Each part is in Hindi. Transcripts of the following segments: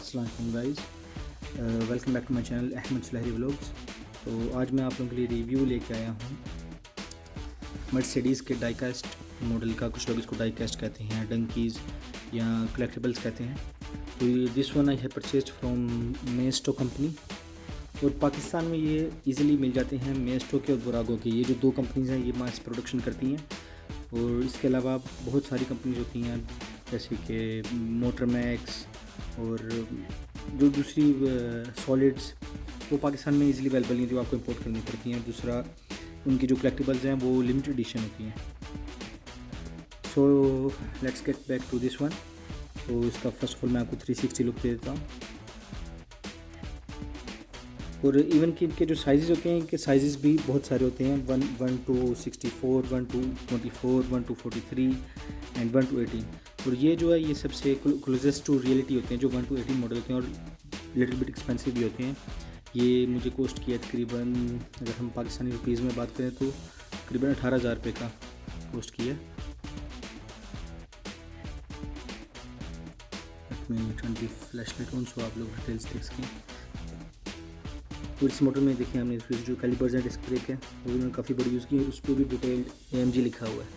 अस्सलाम वालेकुम guys, welcome back to my channel Ahmed Sulehri vlogs. तो आज मैं आप लोगों के लिए रिव्यू लेके आया हूँ मर्सिडीज़ के डाइकास्ट मॉडल का। कुछ लोग इसको डाइकास्ट कहते हैं, डंकीज़ या कलेक्टिबल्स कहते हैं। तो this one I have purchased from Maestro company, और पाकिस्तान में ये इजीली मिल जाते हैं। मेस्टो के और बुरागो के, ये जो दो कंपनीज़ हैं ये मास प्रोडक्शन करती हैं। और इसके अलावा बहुत सारी कंपनीज होती हैं, जैसे कि मोटरमैक्स और जो दूसरी सॉलिड्स, वो पाकिस्तान में इजीली अवेलेबल नहीं, जो आपको इंपोर्ट करनी पड़ती हैं। दूसरा, उनकी जो कलेक्टिबल्स हैं वो लिमिटेड एडिशन होती हैं। So let's get back to this one. तो इसका फर्स्ट ऑफ ऑल मैं आपको 360 लुक दे देता हूँ। और इवन कि इनके जो साइज़ होते हैं, इनके साइज़ भी बहुत सारे होते हैं। 1 to 64, 1 to 24, 1 to 43 and 1 to 18। और ये जो है ये सबसे क्लोजेस्ट टू रियलिटी होते हैं, जो 1 to 18 मॉडल होते हैं, और लिटिल बिट एक्सपेंसिव भी होते हैं। ये मुझे कॉस्ट किया तकरीबन, अगर हम पाकिस्तानी रुपीज़ में बात करें तो तकरीबन 18,000 रुपये का कॉस्ट किया। फ्लैश लाइट ऑन सो आप लोग डिटेल्स देख सकें। तो इस मॉडल में देखिए हमने इसमें जो कैलिपर्स हैं, डिस्क ब्रेक है, वो उन्होंने काफ़ी बड़ी यूज़ की है। उस पर भी डिटेल्ड AMG लिखा हुआ है।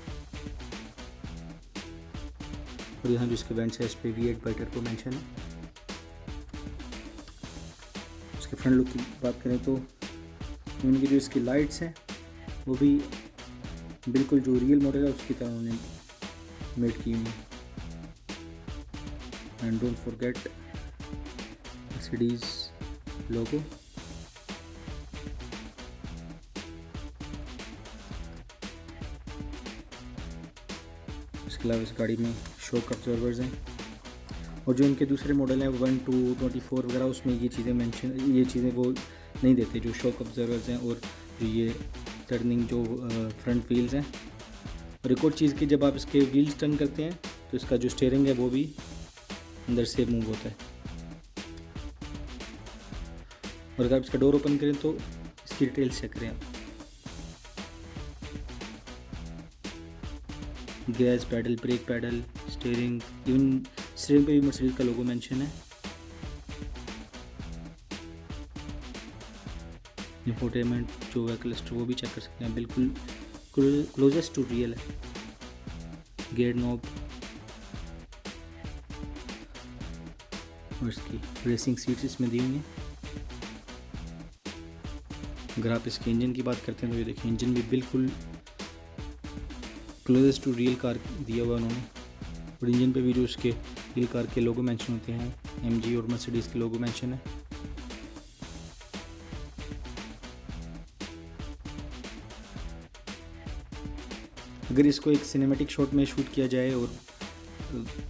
और यहाँ जो इसके वेंट्स है, इस पर V8 बाइटर को मेंशन है। उसके फ्रंट लुक की बात करें तो उनकी जो इसकी लाइट्स हैं वो भी बिल्कुल जो रियल मॉडल है उसकी तरह उन्होंने मेड की हुई। एंड डोंट फॉरगेट मर्सिडीज़ लोगो। इसके अलावा इस गाड़ी में शॉक ऑब्जर्वर्स हैं। और जो इनके दूसरे मॉडल हैं 1 to 24 वगैरह, उसमें ये चीज़ें वो नहीं देते, जो शॉक ऑब्जर्वर्स हैं और जो ये टर्निंग जो फ्रंट व्हील्स हैं। और एक और चीज़ कि जब आप इसके व्हील्स टर्न करते हैं तो इसका जो स्टीयरिंग है वो भी अंदर से मूव होता है। और अगर आप इसका डोर ओपन करें तो इसकी डिटेल्स चेक करें आप। Gas pedal, brake pedal, steering, even steering पे भी मर्सिडीज़ का लोगो मेंशन है। इंफोटेनमेंट जो है क्लस्टर, वो भी चेक कर सकते हैं, बिल्कुल क्लोजेस्ट टू रियल है। गियर नॉब और इसकी रेसिंग सीट्स इसमें दी हुई हैं। अगर आप इसके इंजन की बात करते हैं तो ये देखिए, इंजन भी बिल्कुल क्लोजेस्ट टू रियल कार दिया हुआ उन्होंने। और इंजन पे भी जो उसके रियल कार के लोगो मेंशन होते हैं, MG और मर्सिडीज़ के लोगो मेंशन है। अगर इसको एक सिनेमैटिक शॉट में शूट किया जाए और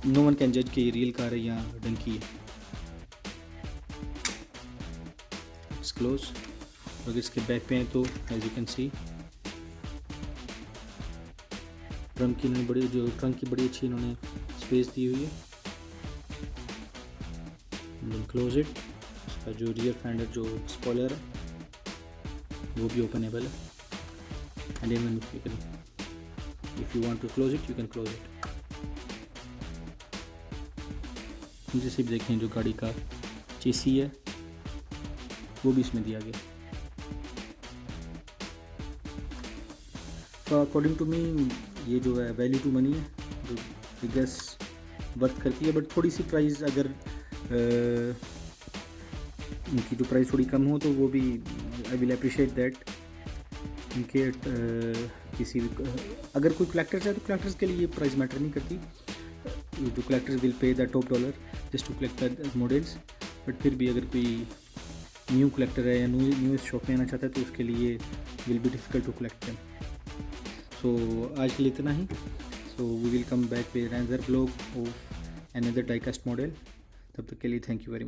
नो वन कैन जज कि ये रियल कार है या डंकी है। It's close. अगर इसके बैक पे हैं तो as you can see trunk की बड़ी अच्छी इन्होंने स्पेस दी हुई है। Close it. इसका जो रियर फेंडर जो स्पॉइलर है वो भी ओपनेबल है। And even if you want to close it you can close it। जैसे भी देखें, जो गाड़ी का चेसी है वो भी इसमें दिया गया। तो अकॉर्डिंग टू मी ये जो है वैल्यू टू मनी है, जो बिगेस वर्थ करती है। बट थोड़ी सी प्राइस अगर उनकी जो प्राइस थोड़ी कम हो तो वो भी आई विल अप्रिशिएट दैट। उनके किसी भी अगर कोई कलेक्टर्स है तो कलेक्टर्स के लिए प्राइस मैटर नहीं करती। जो collectors will pay the top dollar just to collect the models. But फिर भी अगर कोई न्यू कलेक्टर है या न्यू शॉप में आना चाहता है तो उसके लिए will be difficult to collect them. So आज के लिए इतना ही। So we will come back with another vlog of another diecast model. तब तक के लिए थैंक यू वेरी मच।